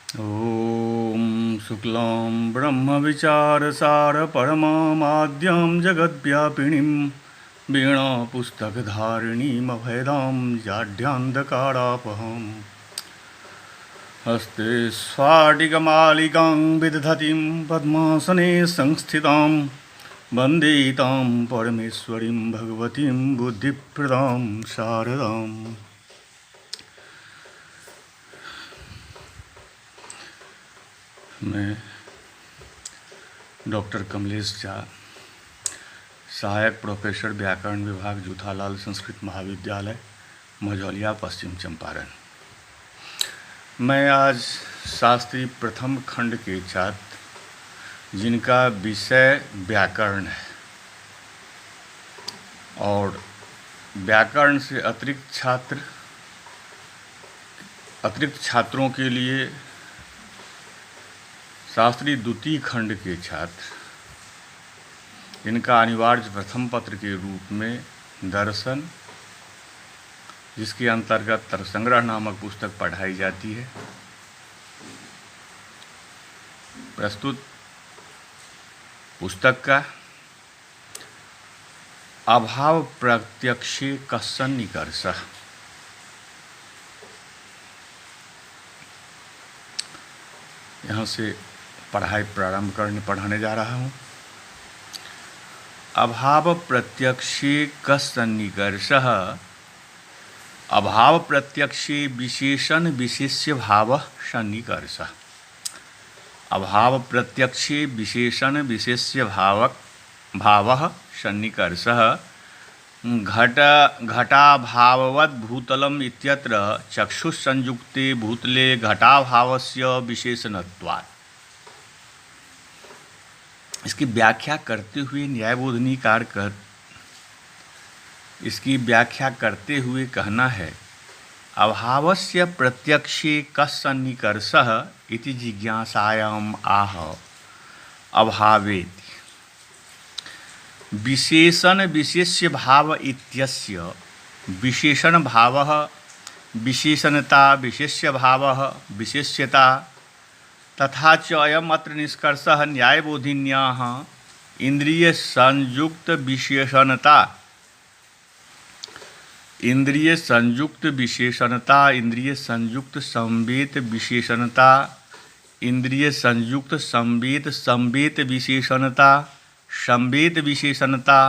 ॐ शुक्लां ब्रह्मविचारसारपरमाद्यां जगद्व्यापिनीं वीणापुस्तकधारिणीमभयदां जाड्यान्धकारापहम् हस्ते स्फाटिकमालिकां विदधतीं पद्मासने संस्थितां वन्दे तां परमेश्वरीं भगवतीं बुद्धिप्रदां शारदाम्। मैं डॉक्टर कमलेश झा, सहायक प्रोफेसर व्याकरण विभाग जूथालाल संस्कृत महाविद्यालय मझौलिया पश्चिम चंपारण। मैं आज शास्त्री प्रथम खंड के छात्र जिनका विषय व्याकरण है और व्याकरण से अतिरिक्त छात्रों के लिए शास्त्री द्वितीय खंड के छात्र जिनका अनिवार्य प्रथम पत्र के रूप में दर्शन, जिसके अंतर्गत तर्कसंग्रह नामक पुस्तक पढ़ाई जाती है, प्रस्तुत पुस्तक का अभाव प्रत्यक्षे कस्सन निकर्षः। यहाँ से पढ़ाने जा रहा हूँ। अभाव प्रत्यक्षे कस्सन निकर्षः। अभाव प्रत्यक्षे विशेषण विशेष्य भावः सन्निकर्षः। अभाव प्रत्यक्षे विशेषण विशेष्य भावः सन्निकर्षः। घटाभाववद् भूतलम् इत्यत्र चक्षुस्संयुक्ते भूतले घटाभावस्य विशेषणत्वात्। इसकी व्याख्या करते हुए कहना है, अभावस्य प्रत्यक्षे कस्सन्निकर्षः इति जिज्ञासायाम् आह अभावेति। विशेषण विशेष्य भाव इत्यस्य विशेषण भावः विशेषणता विशेष्य भावः विशेष्यता तथा च अयम् अत्र निष्कर्षः न्यायबोधिन्याः इंद्रिय संयुक्त विशेषणता इंद्रिय संयुक्त संवेद विशेषणता इंद्रिय संयुक्त संवेद विशेषणता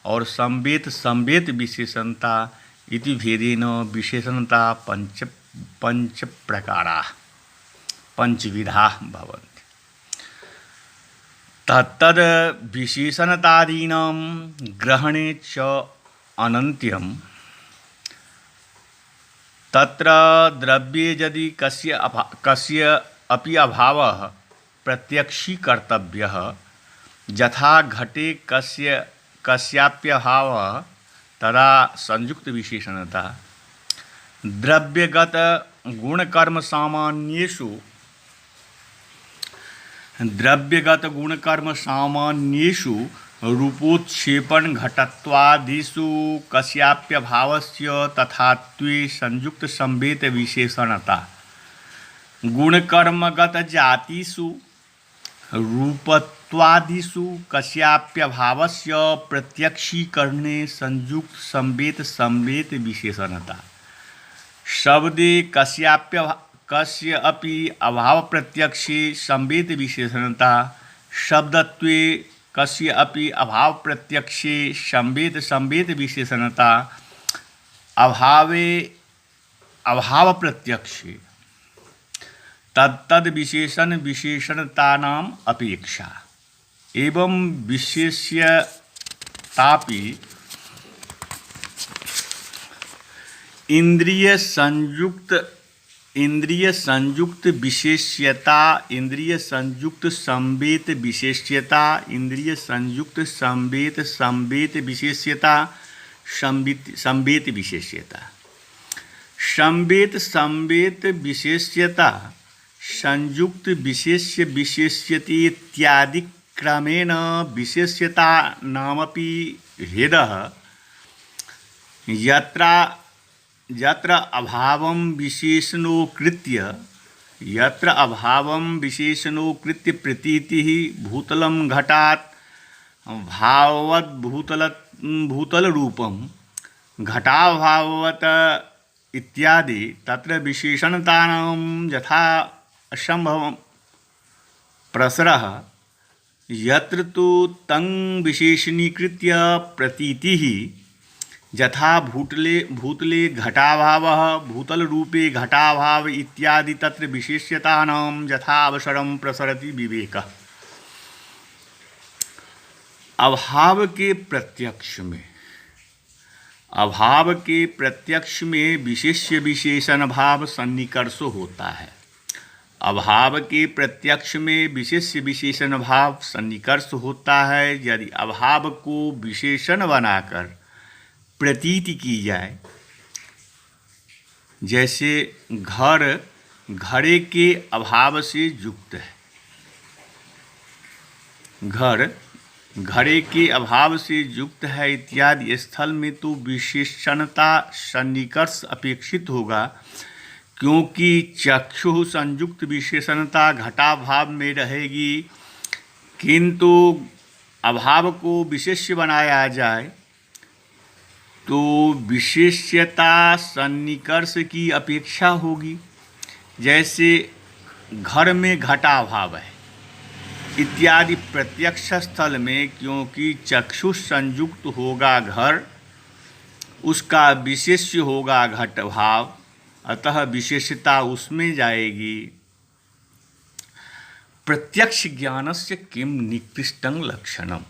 और संवेद विशेषणता इति भेदेन विशेषणता पंच प्रकाराः पंचविधाः भवन्ति। तत्तद् विशेषणतादीनां ग्रहणे च अनन्त्यं तत्र द्रव्ये यदि कस्य अपि अभावः प्रत्यक्षीकर्तव्यः, यथा घटे कस्याप्यभावः, तदा संयुक्त विशेषणता। द्रव्यगत गुणकर्म सामान्येषु रूपोत्क्षेपण घटत्वादिषु कस्याप्यभावस्य तथात्वे संयुक्त संवेद विशेषणता। गुणकर्मगत जातिषु रूपत्वादिषु कस्याप्यभावस्य प्रत्यक्षीकरणे संयुक्त संवेद विशेषणता। शब्दे कस्य अपि अभाव प्रत्यक्षे संवेद विशेषणता। शब्दत्वे कस्य अपि अभाव प्रत्यक्षे संवेद विशेषणता। अभाव प्रत्यक्षे तत्तद विशेषणतानाम् अपेक्षा एवं विशेष्यतापि इंद्रिय संयुक्त विशेष्यता, इंद्रिय संयुक्त संवेद विशेष्यता, इंद्रिय संयुक्त संवेद विशेष्यता, संवेद विशेष्यता, संवेद विशेष्यता, संयुक्त विशेष्यते इत्यादि क्रमेण विशेष्यता नामपि भेदः। यत्र अभावं विशेषणोकृत्य यत्र अभावं विशेषणो कृत्य प्रतीतिः भूतलं घटात् भाववत् भूतल रूपम घटाभाववत् इत्यादि तत्र विशेषणतानां यथा असंभवं प्रसरः यत्र तु तं विशेषणीकृत्य प्रतीतिः यथा भूतले घटाभावः भूतलरूपे घटाभाव इत्यादि तत्र विशेष्यतानां यथा अवसरं प्रसरति विवेकः। अभाव के प्रत्यक्ष में विशेष्य विशेषण भाव सन्निकर्ष होता है। अभाव के प्रत्यक्ष में विशेष्य विशेषण भाव सन्निकर्ष होता है। यदि अभाव को विशेषण बनाकर प्रतीति की जाए, जैसे घड़े के अभाव से युक्त है, घड़े के अभाव से युक्त है इत्यादि स्थल में तो विशेषणता सन्निकर्ष अपेक्षित होगा, क्योंकि चक्षु संयुक्त विशेषणता घटाभाव में रहेगी। किंतु अभाव को विशेष्य बनाया जाए तो विशेष्यता सन्निकर्ष की अपेक्षा होगी। जैसे घर में घटाभाव है इत्यादि प्रत्यक्ष स्थल में, क्योंकि चक्षु संयुक्त होगा घर, उसका विशेष्य होगा घट भाव, अतः विशेषता उसमें जाएगी। प्रत्यक्ष ज्ञानस्य किम निकृष्टं लक्षणम्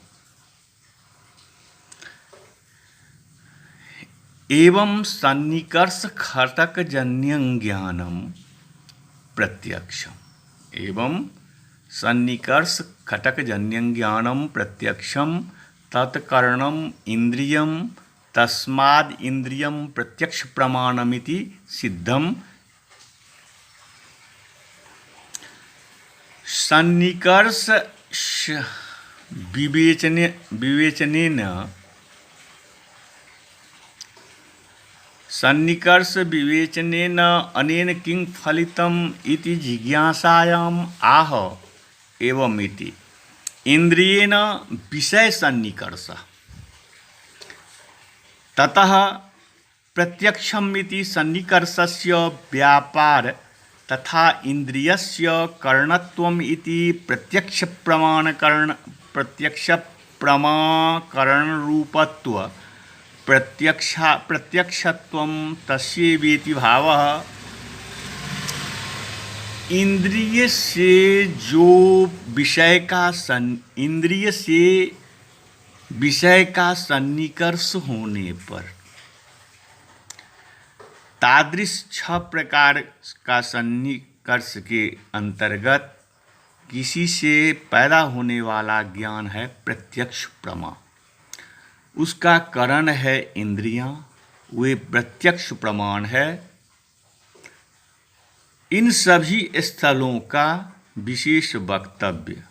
एवं सन्निकर्ष खटकजन्यं ज्ञानम प्रत्यक्षम एवं सन्निकर्ष खटकजन्यं ज्ञानम प्रत्यक्षम तत्करणम इंद्रियम तस्माद् इंद्रियम प्रत्यक्ष प्रमाणमिति सिद्धम। सन्निकर्ष विवेचनेन अनेन किं फलितम् इति जिज्ञासायाम् आह एवमिति। इंद्रियेण विषय सन्निकर्ष ततः प्रत्यक्षमिति सन्निकर्षस्य व्यापार तथा इंद्रियस्य करणत्वम् इति प्रत्यक्ष प्रमाकरण रूपत्व प्रत्यक्षत्वं तस्येवेति भावः। इंद्रिय से विषय का सन्निकर्ष होने पर तादृश 6 प्रकार का सन्निकर्ष के अंतर्गत किसी से पैदा होने वाला ज्ञान है प्रत्यक्ष प्रमा। उसका कारण है इंद्रियां, वे प्रत्यक्ष प्रमाण है। इन सभी स्थलों का विशेष वक्तव्य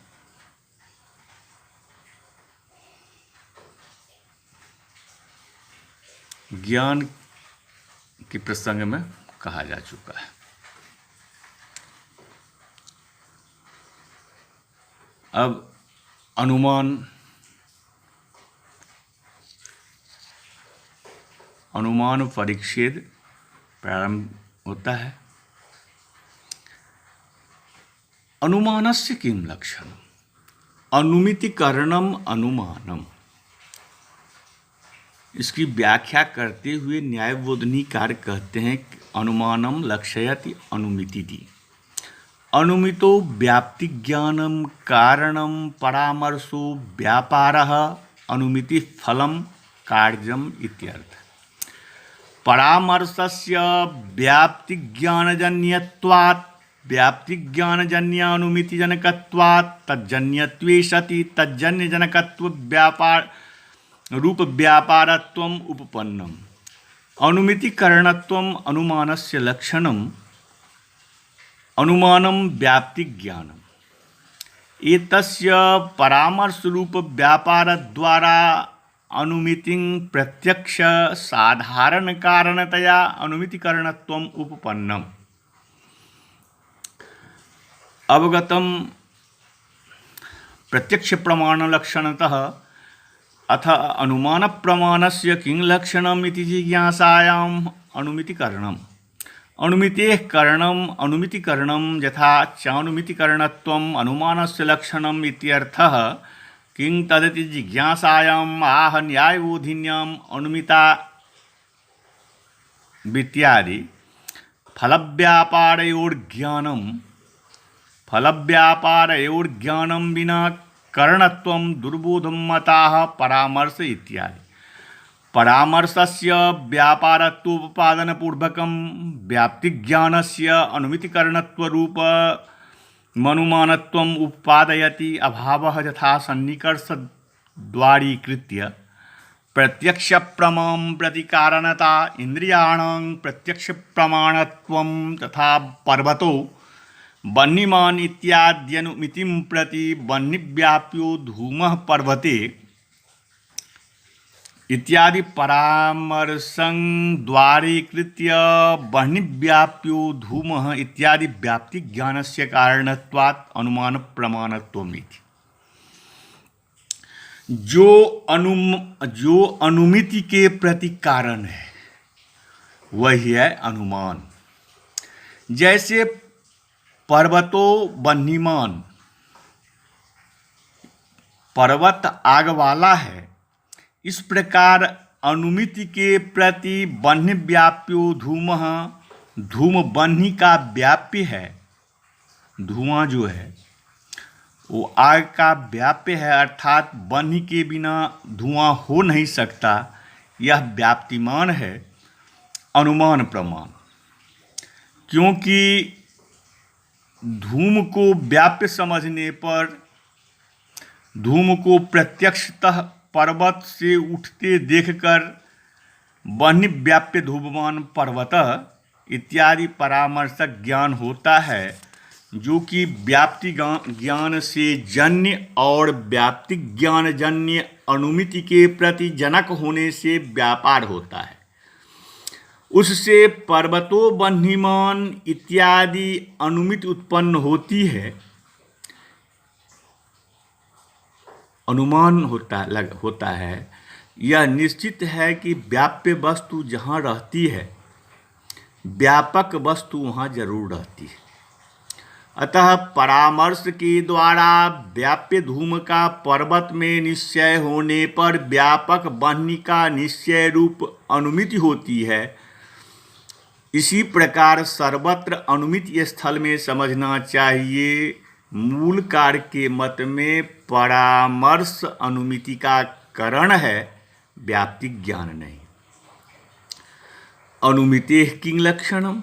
ज्ञान के प्रसंग में कहा जा चुका है। अब अनुमान परिच्छेद प्रारंभ होता है। अनुमानस्य किं लक्षणम् अनुमितिकरणम अनुमानम। इसकी व्याख्या करते हुए न्यायबोधनीकार कहते हैं कि अनुमानम लक्षयति अनुमिति। अनुमितो व्याप्ति ज्ञानम कारणम परामर्शो व्यापारः अनुमिति फलम कार्यम इत्यर्थ। परामर्शस्य व्याप्ति ज्ञानजन्यत्वात् व्याप्ति ज्ञानजन्यानुमिति जनकत्वात् तज्जन्यत्वे सति तज्जन्य जनकत्व व्यापार रूप व्यापारत्वम उपपन्नम। अनुमितिकरणत्वम अनुमानस्य लक्षणम अनुमानम व्याप्ति ज्ञानम। एतस्य परामर्श रूप व्यापार द्वारा अनुमितिं प्रत्यक्ष साधारण कारणतया अनुमितिकरणत्वम उपपन्नम। अवगतम प्रत्यक्ष प्रमाण लक्षणतः अथ अनुमान प्रमाणस्य किं लक्षणम् इति जिज्ञासायाम् अनुमितिकरणम् अनुमितेः करणम् अनुमितिकरणं यथा चानुमितिकरणत्वम् अनुमानस्य लक्षणम् इत्यर्थः किं तदिति जिज्ञासायाम् आह न्यायबोधिन्याम् अनुमिता इत्यादि फलव्यापारयोर्ज्ञानं विना करणत्वं दुर्बोधं मताः परामर्श इत्यादि। परामर्शस्य व्यापारत्वोपपादनपूर्वकं व्याप्तिज्ञानस्य अनुमितिकरणत्वरूपमनुमानत्वम् उत्पादयति। अभावः यथा सन्निकर्षद्वारीकृत्य प्रत्यक्षप्रमां प्रति कारणता इन्द्रियाणां प्रत्यक्षप्रमाणत्वं तथा पर्वतो वह्निमान् इत्याद्यनुमितिं प्रति वह्निव्याप्यो धूमः पर्वते इत्यादि परामर्शं द्वारीकृत्य वह्निव्याप्यो धूमः इत्यादि व्याप्तिज्ञानस्य कारणत्वात् अनुमान प्रमाणत्वमिति। जो अनुमिति के प्रति कारण है वही है अनुमान। जैसे पर्वतो वह्निमान, पर्वत आग वाला है, इस प्रकार अनुमिति के प्रति वह्निव्याप्यो धूमः, धूम वह्नि का व्याप्य है। धुआं जो है वो आग का व्याप्य है, अर्थात वह्नि के बिना धुआं हो नहीं सकता। यह व्याप्तिमान है अनुमान प्रमाण, क्योंकि धूम को व्याप्य समझने पर धूम को प्रत्यक्षतः पर्वत से उठते देखकर वह्नि व्याप्य धूममान पर्वत इत्यादि परामर्शक ज्ञान होता है, जो कि व्याप्ति ज्ञान से जन्य और व्याप्ति ज्ञान जन्य अनुमिति के प्रति जनक होने से व्यापार होता है। उससे पर्वतो वह्निमान इत्यादि अनुमिति उत्पन्न होती है, अनुमान होता है। यह निश्चित है कि व्याप्य वस्तु जहाँ रहती है, व्यापक वस्तु वहाँ जरूर रहती है। अतः परामर्श के द्वारा व्याप्य धूम का पर्वत में निश्चय होने पर व्यापक वह्नि का निश्चय रूप अनुमिति होती है। इसी प्रकार सर्वत्र अनुमिति स्थल में समझना चाहिए। मूल कार्य के मत में परामर्श अनुमिति का करण है, व्याप्ति ज्ञान नहीं। अनुमितेः किं लक्षणम्?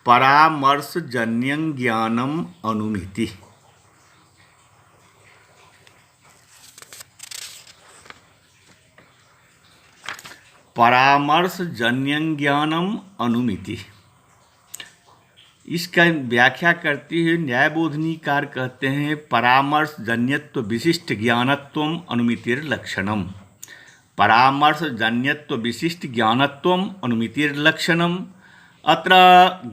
परामर्शजन्यं ज्ञानम अनुमिति। परामर्शजन्यं ज्ञानम अनुमिति, इसका व्याख्या करते हुए न्यायबोधनीकार कहते हैं परामर्शजन्यत्व विशिष्ट ज्ञानत्वम अनुमितिर्लक्षणम। परामर्शजन्यत्व विशिष्ट ज्ञानत्वम अनुमितिर्लक्षणम। अत्र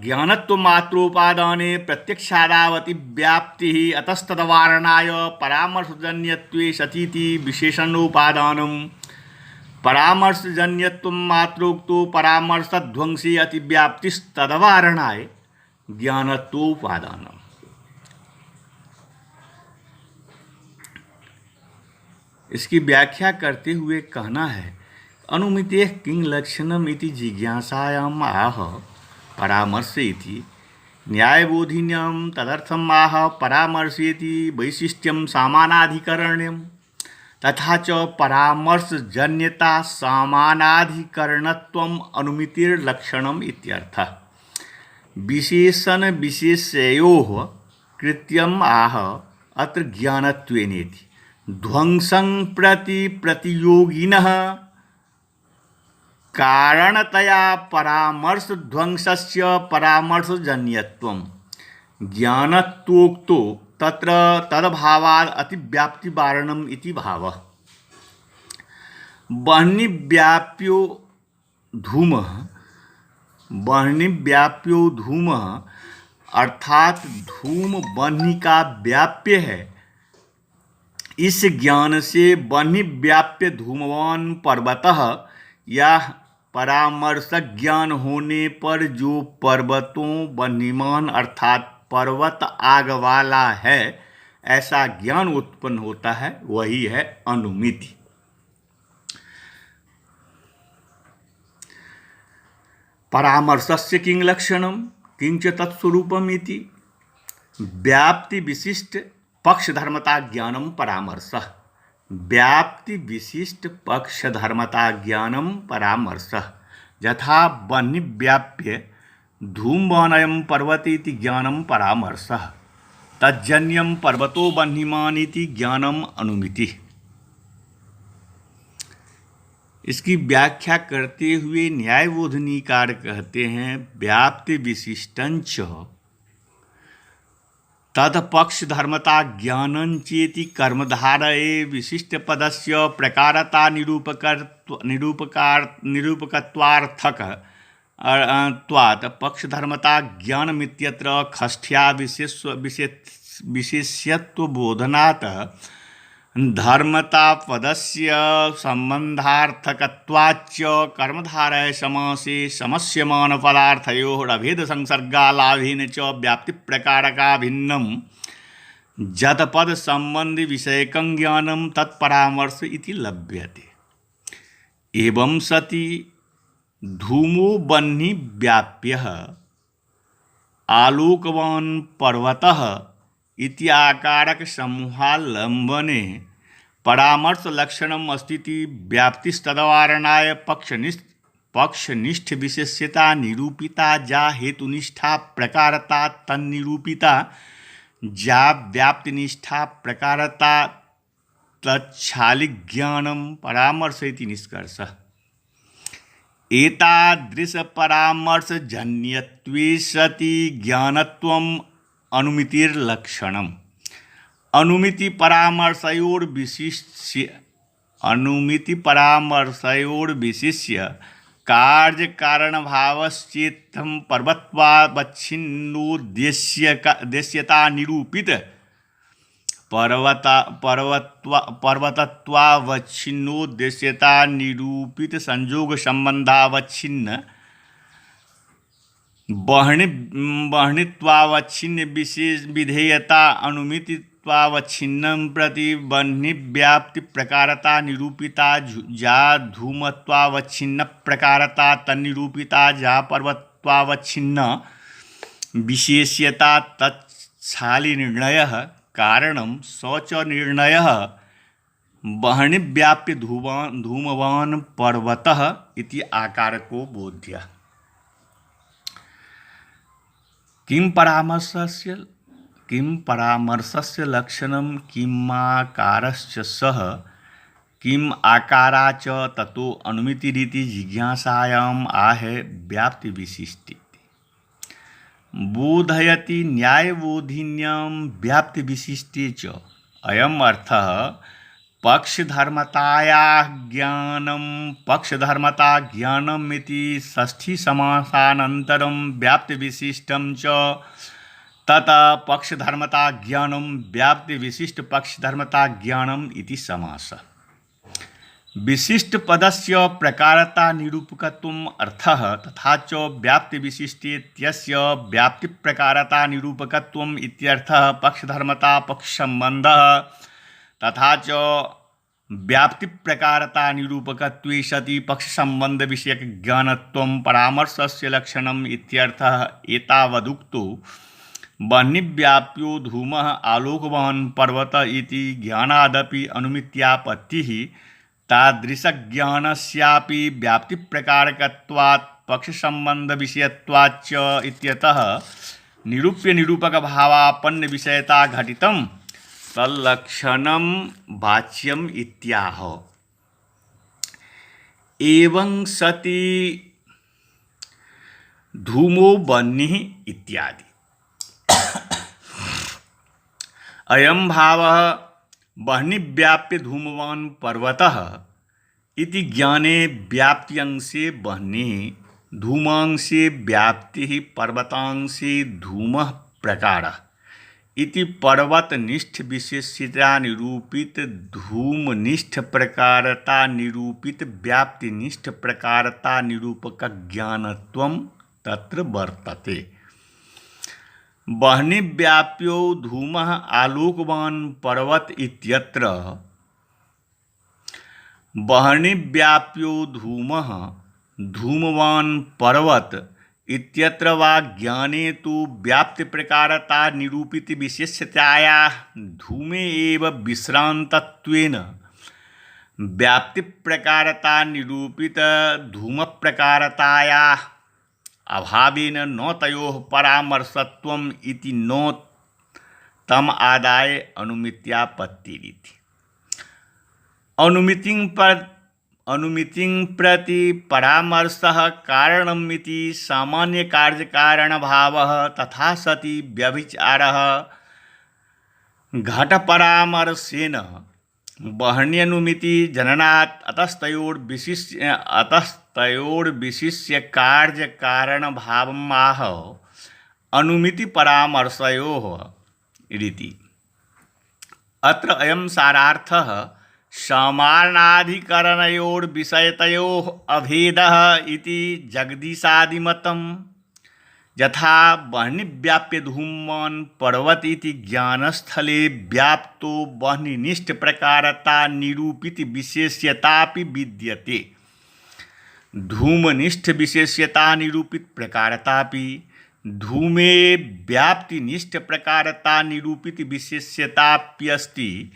ज्ञानत्वमात्रोपादाने प्रत्यक्षादावति व्याप्तिः अतस्तद्वारणाय परामर्शजन्यत्वे सतीति विशेषणोपादानम्। परामर्शजन्यत्वमात्रोक्तो परामर्शध्वंसी अतिव्याप्तिस्तद्वारणाय ज्ञानत्वोपादानम्। इसकी व्याख्या करते हुए कहना है अनुमितेः किं लक्षणम् इति जिज्ञासायाम् आह परामर्शेति न्यायबोधिन्यां तदर्थम् आह परामर्शेति वैशिष्ट्यं सामानाधिकरण्यं तथा च परामर्शजन्यता सामानाधिकरणत्वम् अनुमितिर्लक्षणम् इत्यर्थः। विशेषण विशेषयोः कृत्यम् आह अत्र ज्ञानत्वेनेति। ध्वंसं प्रति प्रतियोगिनः कारणतया परामर्श ध्वंसस्य परामर्शजन्यत्वं ज्ञानत्वोक्तो तत्र तद्भावात् अतिव्याप्तिवारणम् इति भावः। वह्निव्याप्यो धूमः अर्थात धूम बह्नि का व्याप्य है। इस ज्ञान से बह्नि व्याप्य धूमवान पर्वतः या परामर्शक ज्ञान होने पर जो पर्वतों बह्निमान अर्थात पर्वत आग वाला है ऐसा ज्ञान उत्पन्न होता है, वही है अनुमिति। परामर्शस्य किं लक्षणं किंच तत्स्वरूपमिति व्याप्ति विशिष्ट पक्ष धर्मता ज्ञानम परामर्शः। व्याप्ति विशिष्ट पक्ष धर्मता ज्ञानम परामर्शः यथा बह्नि व्याप्य धूमवानयं पर्वतेति ज्ञानम परामर्शः तज्जन्यम पर्वतो बह्निमान इति ज्ञानम अनुमिति। इसकी व्याख्या करते हुए न्यायबोधनीकार कहते हैं व्याप्ति विशिष्टंच तत्पक्ष धर्मता ज्ञानं चेति कर्मधारये विशिष्ट पदस्य प्रकारता निरूपकत्वार्थक त्वात् पक्ष धर्मता ज्ञानमित्यत्र षष्ठ्या विशेष्यत्व बोधनात् धर्मता पदस्य संबंधार्थकत्वाच्च कर्मधारय समासे समस्यमान पदार्थयोः अभेद संसर्गालाभेन च व्याप्ति प्रकारका भिन्नं जतपद संबंधी विषयकं ज्ञानं तत्परामर्श इति लभ्यते। एवं सति धूमो बह्नि व्याप्यः आलोकवान् पर्वतः इत्याकारक समूहालंबने परामर्श लक्षणम अस्तिति व्याप्तिस्तदवारणाय पक्षनिष्ठ विशेष्यता निरूपिता जा हेतुनिष्ठा प्रकारता तन्निरूपिता जा व्याप्तिनिष्ठा प्रकारता तच्छालिक ज्ञानम परामर्श इति निष्कर्षः। एतादृश परामर्श जन्यत्वे सति ज्ञानत्वम् अनुमितिर्लक्षणम्। अनुमिति परामर्शयोर्विशिष्य कार्य कारण भावश्चेत्थं पर्वतत्वावच्छिन्नोद्देश्यता निरूपित पर्वतत्वावच्छिन्नोद्देश्यता निरूपित संयोग संबंधावच्छिन्न बह्नित्वावच्छिन्न विशेष विधेयता अनुमितित्वावच्छिन्नं प्रति बह्नि व्याप्ति प्रकारता निरूपिता जा धूमत्वावच्छिन्न प्रकारता तन्निरूपिता जा पर्वतत्वावच्छिन्न विशेष्यता तत्छालि निर्णयः कारणं स च निर्णयः बह्नि व्याप्य धूमवान् पर्वतः इति आकारको बोध्यः। किं परामर्शस्य लक्षणं किमाकारश्च सः किम आकारा च ततो अनुमितिरिति जिज्ञासायाम् आहे व्याप्ति विशिष्टि बोधयति न्यायबोधिन्यां व्याप्ति विशिष्टे च अयम् अर्थः पक्षधर्मता ज्ञानम् इति षष्ठी समासानन्तरं व्याप्ति विशिष्टं च तथा पक्षधर्मता ज्ञानं व्याप्ति विशिष्ट पक्षधर्मता ज्ञानम् इति समासः। विशिष्ट पदस्य प्रकारता निरूपकत्वम् अर्थः तथा च व्याप्ति विशिष्टेत्यस्य व्याप्ति प्रकारता निरूपकत्वम् इत्यर्थः पक्षधर्मता पक्षसंबन्धः तथा च व्याप्ति प्रकारता निरूपकत्वे सति पक्ष संबंध विषयक ज्ञानत्वं परामर्शस्य लक्षणम् इत्यर्थः। एतावदुक्तो बह्नि व्याप्यो धूमः आलोकवान् पर्वत इति ज्ञानादपि अनुमित्यापत्तिः तादृशज्ञानस्यापि व्याप्ति प्रकारकत्वात् पक्ष संबंध विषयत्वाच्च इत्यतः निरूप्य निरूपक भावापन्न विषयता घटितं तल्लक्षणं वाच्यम् इत्याह। एवं सति धूमो बह्निः इत्यादि अयं भावः बह्नि व्याप्य धूमवान् पर्वतः इति ज्ञाने व्याप्त्यंशे बह्निः धूमांशे व्याप्तिः पर्वतांशे धूमः प्रकारः इति पर्वतनिष्ठ विशेष्यता निरूपित धूमनिष्ठ प्रकारता निरूपित व्याप्तिनिष्ठ प्रकारता निरूपक ज्ञानत्वं तत्र वर्तते। वह्निव्याप्यो धूमः आलोकवान् पर्वत इत्यत्र वह्निव्याप्यो धूमः धूमवान् पर्वत इत्यत्र वा ज्ञाने तु व्याप्ति प्रकारता निरूपित विशेष्यताया धूमे एव विश्रान्तत्वेन व्याप्ति प्रकारता निरूपित धूम प्रकारताया अभावेन न तयोः परामर्शत्वम् इति न तम आदाय अनुमित्यापत्तिरिति। अनुमितिं प्रति परामर्शः कारणमिति सामान्य कार्यकारणभावः तथा सति व्यभिचारः घटपरामर्शेन वह्न्यनुमिति जननात् अतस्तयोर्विशिष्य कार्यकारणभावमाह अनुमिति परामर्शयोः इति। अत्र अयं सारार्थः समानाधिकरणयोर्विषयतयोः अभेदः इति जगदीशादिमतं। यथा वह्निव्याप्य धूमवान् पर्वत इति ज्ञानस्थले व्याप्तो वह्निनिष्ठ प्रकारता निरूपित विशेष्यतापि विद्यते, धूमनिष्ठ विशेष्यता निरूपित प्रकारतापि धूमे व्याप्तिनिष्ठ प्रकारता निरूपित विशेष्यताप्यस्ति,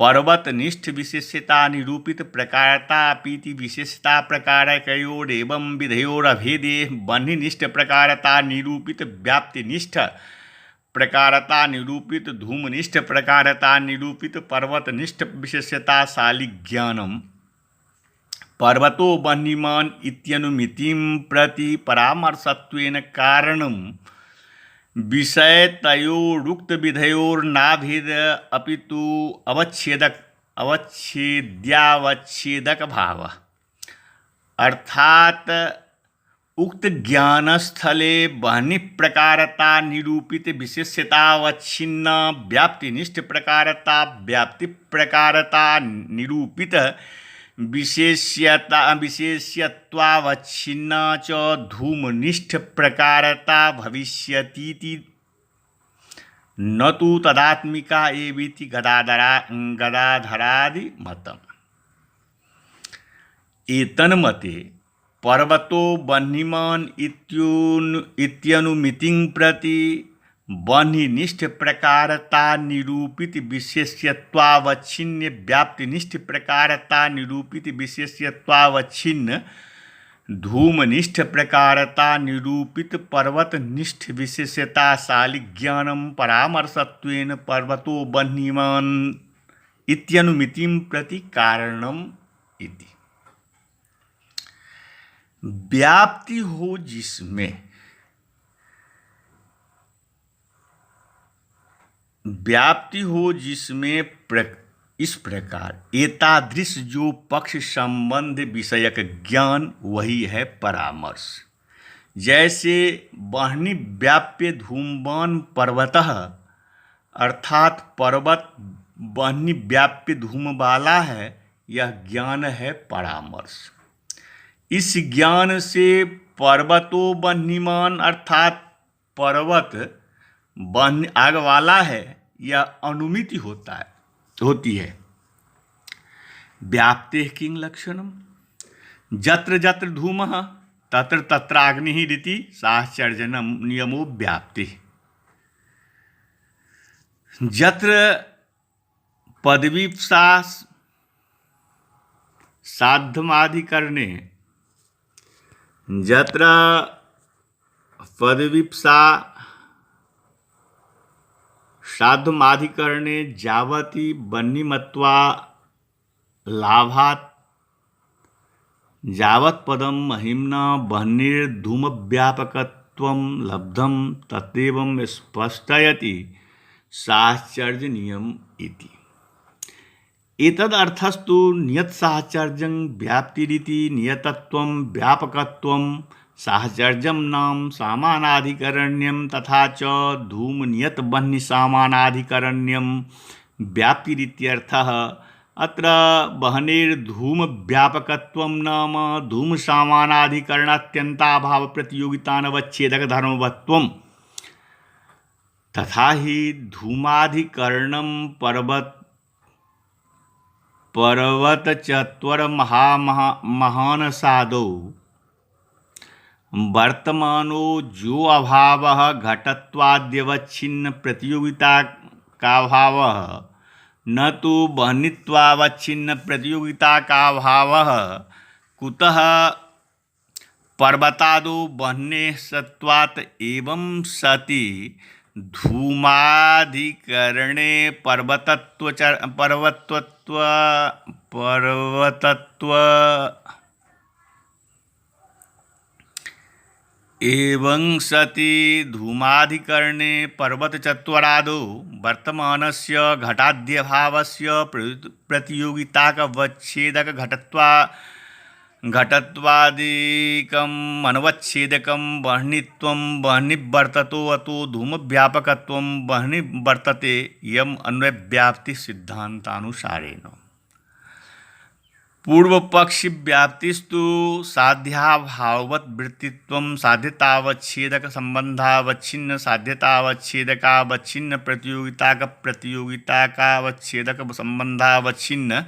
पर्वतनिष्ठ विशेष्यता निरूपित प्रकारता अपीति विशेषता प्रकारकयोरेवं विधयोरभेदे वह्निनिष्ठ प्रकारता निरूपित व्याप्तिनिष्ठ प्रकारता निरूपित धूमनिष्ठ प्रकारता निरूपित पर्वतनिष्ठ विशेष्यताशाली ज्ञानम पर्वतो वह्निमान् इत्यनुमितिं प्रति परामर्शत्वेन कारणं विषयतयोरुक्त विधयोर्नाभेद अपितु अवच्छेद्यावच्छेदक भावः। अर्थात उक्त ज्ञानस्थले वह्नि प्रकारता निरूपित विशेष्यतावच्छिन्न व्याप्तिनिष्ठ प्रकारता व्याप्ति प्रकारता निरूपित विशेष्यत्वावच्छिन्ना च धूमनिष्ठ प्रकारता भविष्यतीति न तु तदात्मिका एवेति गदाधरादि मतम्। एतन्मते पर्वतो वह्निमान् इत्यनुमितिं प्रति वह्निनिष्ठ प्रकारता निरूपित विशेष्यत्वावच्छिन्न व्याप्तिनिष्ठ प्रकारता निरूपित विशेष्यत्वावच्छिन्न धूमनिष्ठ प्रकारता निरूपित पर्वतनिष्ठ विशेष्यताशाली ज्ञानं परामर्शत्वेन पर्वतो वह्निमान् इत्यनुमितिं प्रति कारणम् इति। व्याप्ति हो जिसमें इस प्रकार एतादृश जो पक्ष संबंध विषयक ज्ञान वही है परामर्श। जैसे वह्नि व्याप्य धूमवान् पर्वतः अर्थात पर्वत वह्नि व्याप्य धूम वाला है, यह ज्ञान है परामर्श। इस ज्ञान से पर्वतो वह्निमान् अर्थात पर्वत वह्नि आग वाला है, यह अनुमिति होती है। व्याप्तेः किं लक्षणम्? यत्र यत्र धूमः तत्र तत्र अग्निः इति साहचर्यनं नियमो व्याप्तिः। यत्र पदवीप्सा साध्यमाधिकरणे यत्र पदवीप्सा साध्यमाधिकरणे यावती वह्निमत्वा लाभात् यावत् पदं महिम्ना वह्निर्धूमव्यापकत्वं लब्धं तदेवं स्पष्टयति साहचर्यनियम इति। एतदर्थस्तु नियत साहचर्यं व्याप्तिरिति नियतत्वं व्यापकत्वं साहचर्यं नाम सामानाधिकरण्यं तथा च धूमनियतवह्निसामानाधिकरण्यं व्याप्तिरित्यर्थः। अत्र वह्नेर्धूमव्यापकत्वं नाम धूमसामानाधिकरणात्यन्ताभावप्रतियोगितानवच्छेदकधर्मवत्वम्। तथा हि धूमाधिकरणं पर्वतचत्वरमहानसादौ वर्तमानो जो अभावः घटत्वाद्यवच्छिन्न प्रतियोगिता का भावः, न तो वह्नित्वावच्छिन्न प्रतियोगिता का भावः। कुतः पर्वतादौ वह्नेः सत्वात् एवं सति धूमाधिकरणे पर्वतत्व एवं सति धूमाधिकरणे पर्वतचत्वरादौ वर्तमानस्य घटाद्यभावस्य घटत्वादिकम् अनवच्छेदकं वह्नित्वं वह्निवर्ततो अतो धूमव्यापकत्वं वह्निवर्तते यम् अन्वयव्याप्ति सिद्धान्तानुसारेण। पूर्वपक्ष व्याप्तिस्तु साध्याभाववत् वृत्तित्वं साध्यतावच्छेदक संबंधावच्छिन्न साध्यतावच्छेदकावच्छिन्न प्रतियोगितावच्छेदक संबंधावच्छिन्न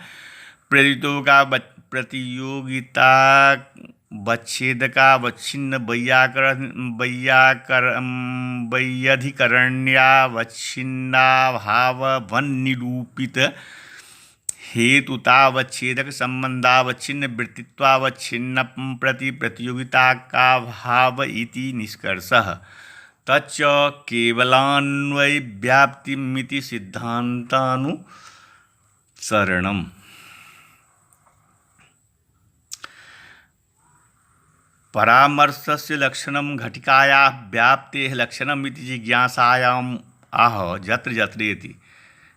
प्रतियोगितावच्छेदकावच्छिन्न वैयाधिकरण्यावच्छिन्नाभाववन्निरूपित हेतुतावच्छेदक संबंधावच्छिन्न वृत्तित्वावच्छिन्न प्रतियोगिता का भाव इति निष्कर्षः। तच्च केवलान्वयव्याप्तिमिति सिद्धान्तानुसरणम्। परामर्शस्य लक्षणं घटिकायाः व्याप्तेः लक्षणमिति जिज्ञासायाम् आह यत्र यत्रेति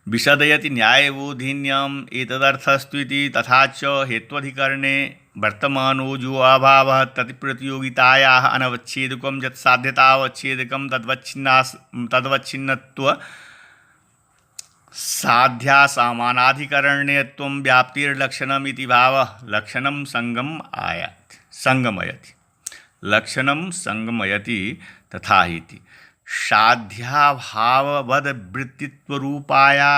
विशदयति न्यायबोधिन्याम् एतदर्थस्तु इति। तथा च हेत्वधिकरणे वर्तमानो जो अभावः तत्प्रतियोगितायाः अनवच्छेदकं यत् साध्यतावच्छेदकं तद्वच्छिन्नत्व साध्यासामानाधिकरण्यत्वं व्याप्तिर्लक्षणम् इति भावः। लक्षणं संगमयति तथा इति। साध्याभाववद्वृत्तित्वरूपाया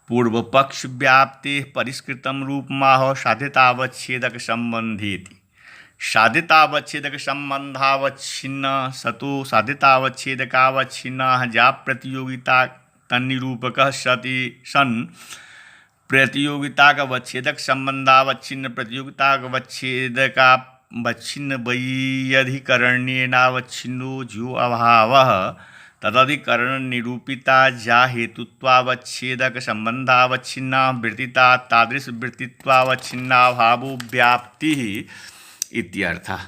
पूर्वपक्ष व्याप्तेः परिष्कृतं रूपमाह साध्यतावच्छेदक संबंधेति। साध्यतावच्छेदक संबंधावच्छिन्न सतो साध्यतावच्छेदकावच्छिन्नाः जा प्रतियोगिता तन्निरूपकः सन् प्रतियोगितावच्छेदक संबंधावच्छिन्न प्रतियोगितावच्छेदकावच्छिन्न वैयधिकरण्येनावच्छिन्नो जो अभावः तदधिकरण निरूपिता जा हेतुत्वावच्छेदक संबंधावच्छिन्ना वृत्तिता तादृश वृत्तित्वावच्छिन्ना भावो व्याप्तिः इत्यर्थः।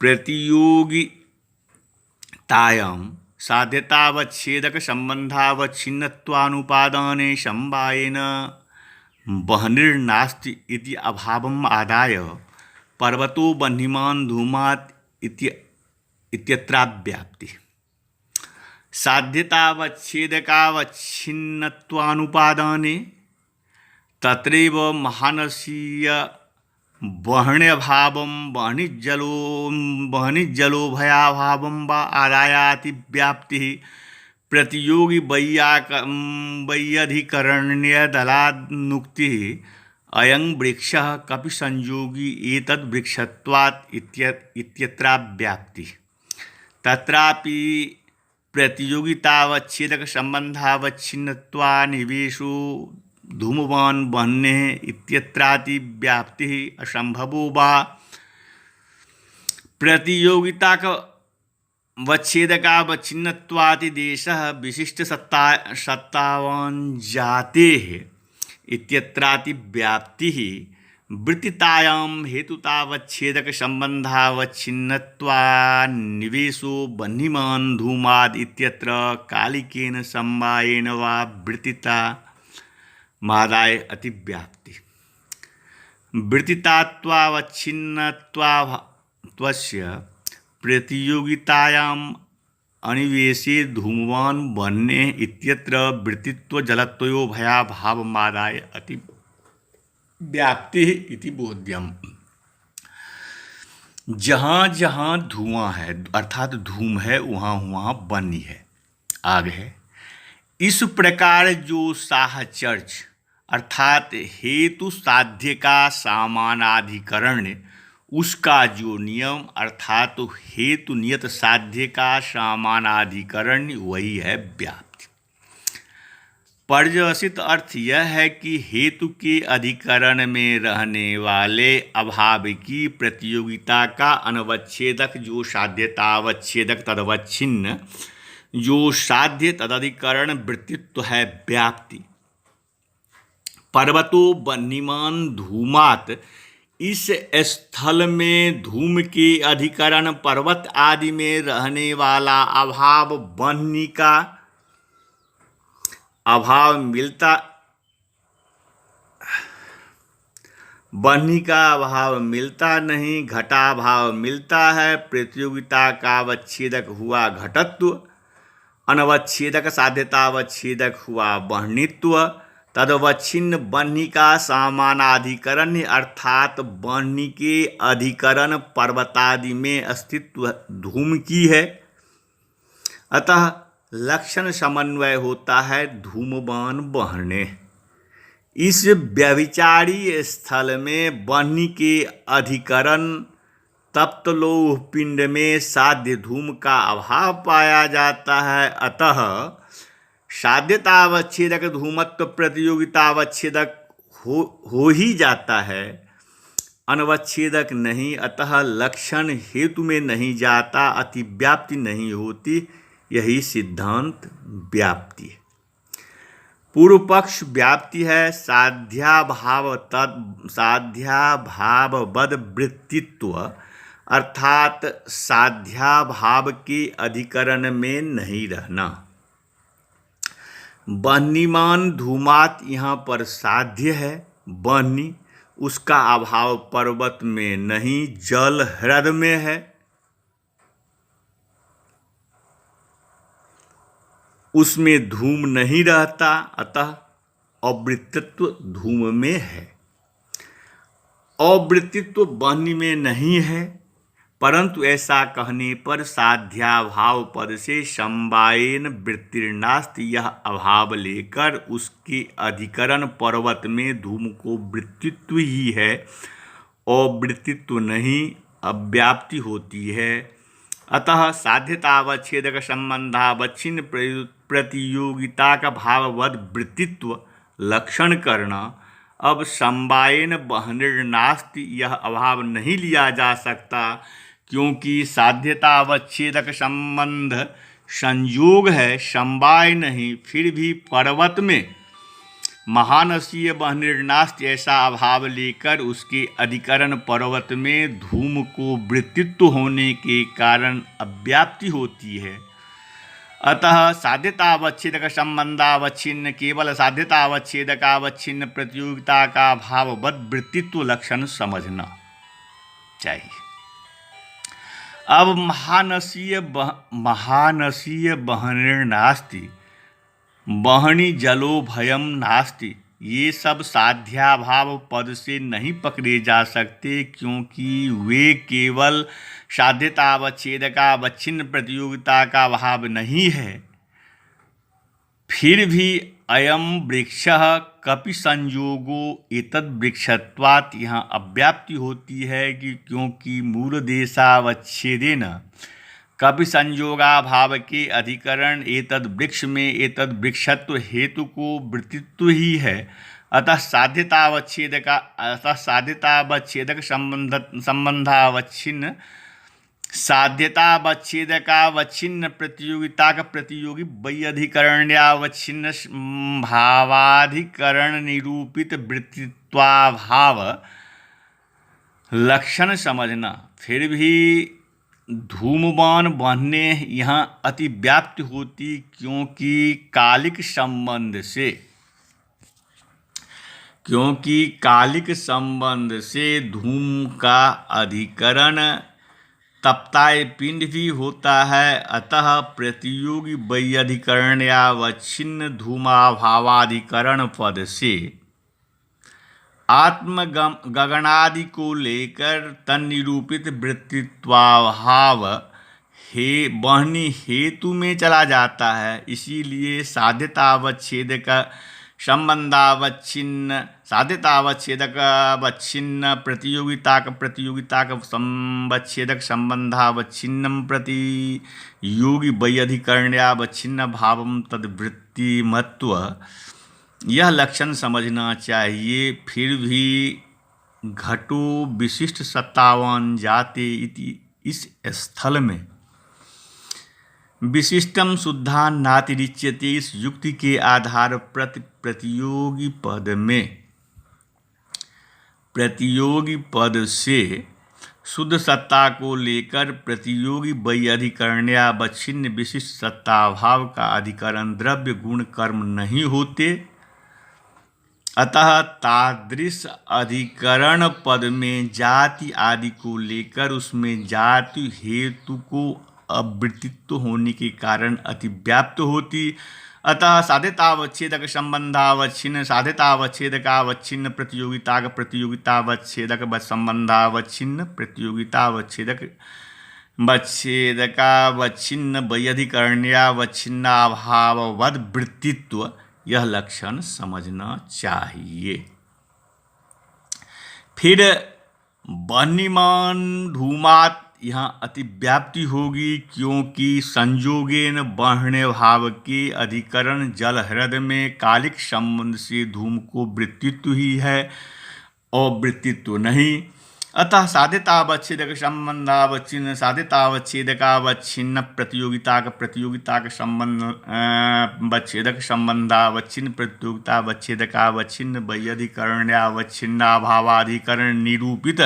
प्रतियोगितायां साध्यतावच्छेदक संबंधावच्छिन्नत्वानुपादाने समवायेन वह्निर्नास्ति इति अभावम् आदाय पर्वतो वह्निमान् धूमात् इत्यत्राव्याप्तिः। साध्यतावच्छेदकावच्छिन्नत्वानुपादाने तत्रैव महानसीय वह्न्यभावं वह्निजलोभयाभावं वा आदायाति व्याप्तिः। प्रतियोगी वैयधिकरण्यदलाद्नुक्तिः अयं वृक्षः कपिसंयोगी एतद्वृक्षत्वात् इत्यत्राव्याप्तिः। तत्रापि प्रतियोगितावच्छेदक संबंधावच्छिन्नत्वानिवेशो धूमवान् वह्नेः इत्यत्राति व्याप्तिः असंभवो वा। प्रतियोगितावच्छेदकावच्छिन्नत्वादिदेशः विशिष्टसत्तावान् जातेः इत्यत्राति व्याप्तिः। वृत्तितायां हेतुतावच्छेदक संबंधावच्छिन्नत्वान्निवेशो वह्निमान् धूमाद् इत्यत्र कालिकेन समवायेन वा वृत्तिता मादाय अतिव्याप्ति। वृत्तितात्वावच्छिन्नत्वा त्वस्य प्रतियोगितायाम् अनिवेशे धूमवान् बन्ने इत्यत्र वृत्तित्व जलत्वयोभयाभावमादाय अति व्याप्ति इति बोध्यम। जहाँ जहाँ धुआं है अर्थात धूम है, वहाँ वहाँ बन्नी है, आग है। इस प्रकार जो साहचर्य अर्थात हेतु साध्य का सामानाधिकरण, उसका जो नियम अर्थात तो हेतु नियत साध्य का सामानाधिकरण, वही है व्याप्ति। पर्यवसित अर्थ यह है कि हेतु के अधिकरण में रहने वाले अभाव की प्रतियोगिता का अनवच्छेदक जो साध्यतावच्छेदक तदवच्छिन्न जो साध्य तदधिकरण वृत्तित्व है व्याप्ति। पर्वतो बन्हीमान धूमात, इस स्थल में धूम के अधिकरण पर्वत आदि में रहने वाला अभाव बन्ही का अभाव मिलता नहीं, घटाभाव मिलता है। प्रतियोगिता का अवच्छेदक हुआ घटत्व, अनवच्छेदक साध्यतावच्छेदक हुआ बह्नित्व। तदवच्छिन्न बन्ही का सामानाधिकरण अर्थात बन्ही के अधिकरण पर्वतादि में अस्तित्व धूम की है, अतः लक्षण समन्वय होता है धूमवान बहने। इस व्यभिचारी स्थल में बन्ही के अधिकरण तप्त लौह पिंड में साध्य धूम का अभाव पाया जाता है, अतः साध्यतावच्छेदक धूमत्व प्रतियोगितावच्छेदक हो ही जाता है, अनवच्छेदक नहीं। अतः लक्षण हेतु में नहीं जाता, अतिव्याप्ति नहीं होती, यही सिद्धांत व्याप्ति है। पूर्व पक्ष व्याप्ति है साध्याभाववद वृत्तित्व, अर्थात साध्याभाव के अधिकरण में नहीं रहना। बन्हीमान धूमात, यहाँ पर साध्य है बन्ही, उसका अभाव पर्वत में नहीं, जल हृदय में है, उसमें धूम नहीं रहता, अतः अवृत्तित्व धूम में है। अवृत्तित्व बन्ही में नहीं है, परंतु ऐसा कहने पर साध्याभाव पद से समवायेन वृत्तिर्नास्ति, यह अभाव लेकर उसके अधिकरण पर्वत में धूम को वृत्तित्व ही है, अवृत्तित्व नहीं, अव्याप्ति होती है। अतः साध्यतावच्छेदक संबंधावच्छिन्न प्रतियोगिता का भाववद वृत्तित्व लक्षण करना। अब समवायेन बह्निर्नास्ति, यह अभाव नहीं लिया जा सकता, क्योंकि साध्यतावच्छेदक संबंध संयोग है, समवाय नहीं। फिर भी पर्वत में महानसीय बह्निर्नास्ति ऐसा अभाव लेकर उसके अधिकरण पर्वत में धूम को वृत्तित्व होने के कारण अव्याप्ति होती है। अतः साध्यतावच्छेदक संबंधावच्छिन्न केवल साध्यतावच्छेदकावच्छिन्न प्रतियोगिता का भाववद वृत्तित्व लक्षण समझना चाहिए। अब महानसीय बह्निर्नास्ति, बहनी जलो भयम नास्ति, ये सब साध्याभाव पद से नहीं पकड़े जा सकते, क्योंकि वे केवल साध्यतावच्छेदकावच्छिन्न प्रतियोगिता का भाव नहीं है। फिर भी अयम वृक्षः कपि संयोगो एतद् वृक्षत्वात्, यहाँ अव्याप्ति होती है कि क्योंकि मूलदेशावच्छेदेन कपि संयोगाभाव के अधिकरण एतद् वृक्ष में एतद् वृक्षत्व हेतु को वृत्तित्व ही है, अतः साध्यतावच्छेदक संबंधावच्छिन्न साध्यतावच्छेदकावच्छिन्न प्रतियोगिता का प्रतियोगी वैअधिकरण्यावच्छिन्न भावाधिकरण निरूपित वृत्तित्वाभाव लक्षण समझना। फिर भी धूमवान बहने यहाँ अतिव्याप्ति होती, क्योंकि कालिक संबंध से धूम का अधिकरण तप्ताय पिंड भी होता है। अतः प्रतियोगी वैयधिकरण्यावच्छिन्न धूमाभावाधिकरण पद से आत्म गगनादि को लेकर तन्निरूपित वृत्तित्वाभाव बहनी हेतु में चला जाता है। इसीलिए साध्यतावच्छेदक अवच्छिन्न प्रतियोगिता संवच्छेदक संबंधावच्छिन्नम प्रतियोगी वैयधिकरण्यावच्छिन्न भावम तद्वृत्तिमत्व, यह लक्षण समझना चाहिए। फिर भी घटो विशिष्ट सत्तावान जाते इति इस स्थल में विशिष्टम शुद्धा नातिरिच्यते, इस युक्ति के आधार प्रतियोगी पद से शुद्ध सत्ता को लेकर प्रतियोगी वैयधिकरण्यावच्छिन्न विशिष्ट सत्ताभाव का अधिकरण द्रव्य गुण कर्म नहीं होते। अतः तादृश अधिकरण पद में जाति आदि को लेकर उसमें जाति हेतु को अवृत्तित्व होने के कारण अतिव्याप्त होती। अतः साध्यतावच्छेदक संबंधावच्छिन्न साध्यतावच्छेदकावच्छिन्न प्रतियोगितावच्छेदक संबंधावच्छिन्न प्रतियोगितावच्छेदकावच्छिन्न वैयधिकरण्यावच्छिन्नाभाववद वृत्तित्व, यह लक्षण समझना चाहिए। फिर बह्निमान धूमात यहाँ अतिव्याप्ति होगी, क्योंकि संयोगेन बहने भाव के अधिकरण जल हृदय में कालिक संबंध से धूम को वृत्तित्व ही है और वृत्तित्व नहीं। अतः साध्यतावच्छेदक संबंधावच्छिन्न साध्यतावच्छेदकावच्छिन्न प्रतियोगिता संबंधावच्छेदक संबंधावच्छिन्न प्रतियोगितावच्छेदकावच्छिन्न वैयधिकरण्यावच्छिन्नाभावाधिकरण निरूपित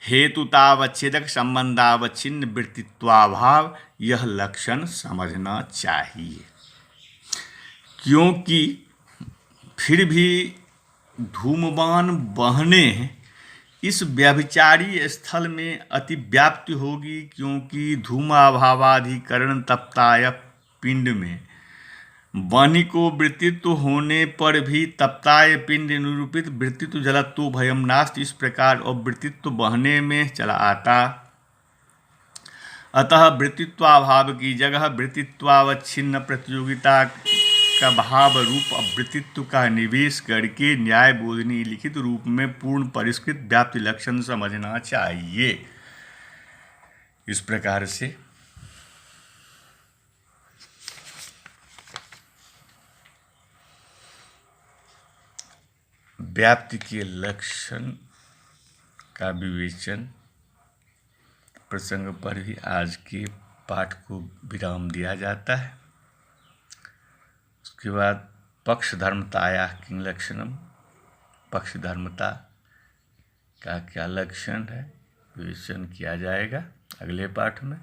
हेतुतावच्छेदक संबंधावच्छिन्न वृत्तित्वाभाव, यह लक्षण समझना चाहिए। क्योंकि फिर भी धूमवान बहने इस व्यभिचारी स्थल में अतिव्याप्ति होगी, क्योंकि धूमाभावाधिकरण तप्ताय पिंड में वाणी को वृत्तित्व होने पर भी तप्ताय पिंड निरूपित वृत्तित्व जलत्व भयम नास्ति, इस प्रकार और वृत्तित्व बहने में चला आता। अतः वृत्तित्वाभाव की जगह वृत्तित्वावच्छिन्न प्रतियोगिता का भाव रूप अवृत्तित्व का निवेश करके न्याय बोधनी लिखित रूप में पूर्ण परिष्कृत व्याप्ति लक्षण समझना चाहिए। इस प्रकार से व्याप्ति के लक्षण का विवेचन प्रसंग पर ही आज के पाठ को विराम दिया जाता है। उसके बाद पक्ष धर्मताया किं लक्षणम, पक्ष धर्मता का क्या लक्षण है विवेचन किया जाएगा अगले पाठ में।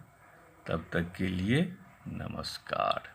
तब तक के लिए नमस्कार।